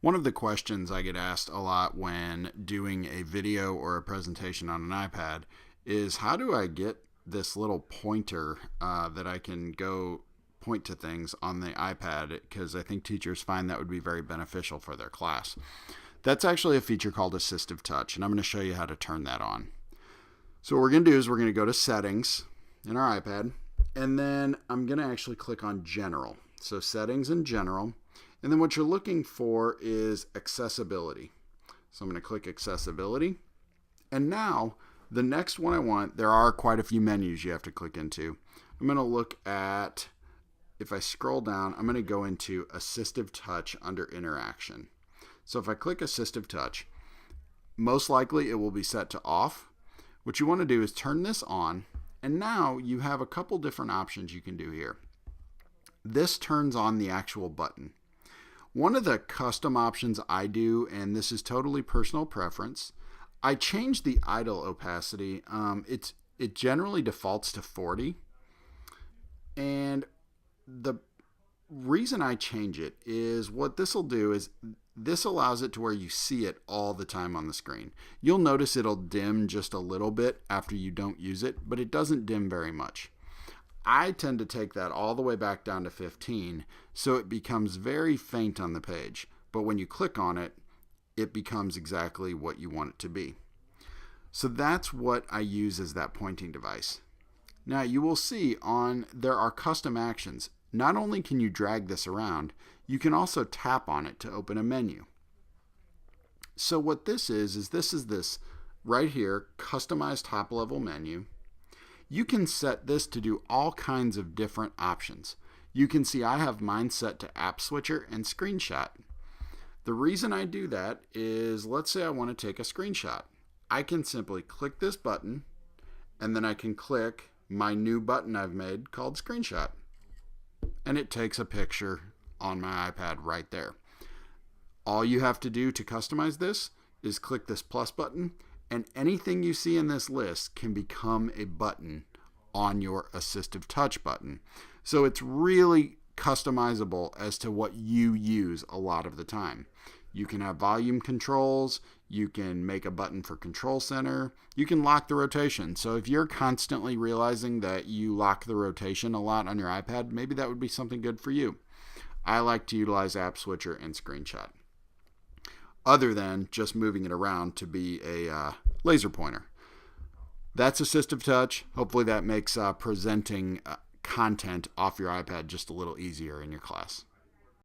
One of the questions I get asked a lot when doing a video or a presentation on an iPad is how do I get this little pointer that I can go point to things on the iPad, because I think teachers find that would be very beneficial for their class. That's actually a feature called Assistive Touch, and I'm going to show you how to turn that on. So what we're going to do is we're going to go to Settings in our iPad, and then I'm going to actually click on General. So Settings and General. And then what you're looking for is accessibility. So I'm going to click accessibility. And now the next one I want, there are quite a few menus you have to click into. I'm going to look at, if I scroll down, I'm going to go into Assistive Touch under Interaction. So if I click Assistive Touch, most likely it will be set to off. What you want to do is turn this on, and now you have a couple different options you can do here. This turns on the actual button. One of the custom options I do, and this is totally personal preference, I change the idle opacity. It generally defaults to 40. And the reason I change it is what this will do is this allows it to where you see it all the time on the screen. You'll notice it'll dim just a little bit after you don't use it, but it doesn't dim very much. I tend to take that all the way back down to 15, so it becomes very faint on the page. But when you click on it, it becomes exactly what you want it to be. So that's what I use as that pointing device. Now you will see there are custom actions. Not only can you drag this around, you can also tap on it to open a menu. So what this is this right here, customized top level menu. You can set this to do all kinds of different options. You can see I have mine set to App Switcher and Screenshot. The reason I do that is, let's say I want to take a screenshot. I can simply click this button, and then I can click my new button I've made called Screenshot. And it takes a picture on my iPad right there. All you have to do to customize this is click this plus button, and anything you see in this list can become a button on your Assistive Touch button. So it's really customizable as to what you use a lot of the time. You can have volume controls, you can make a button for Control Center, you can lock the rotation. So if you're constantly realizing that you lock the rotation a lot on your iPad, maybe that would be something good for you. I like to utilize App Switcher and Screenshot, other than just moving it around to be a laser pointer. That's Assistive Touch. Hopefully that makes presenting content off your iPad just a little easier in your class.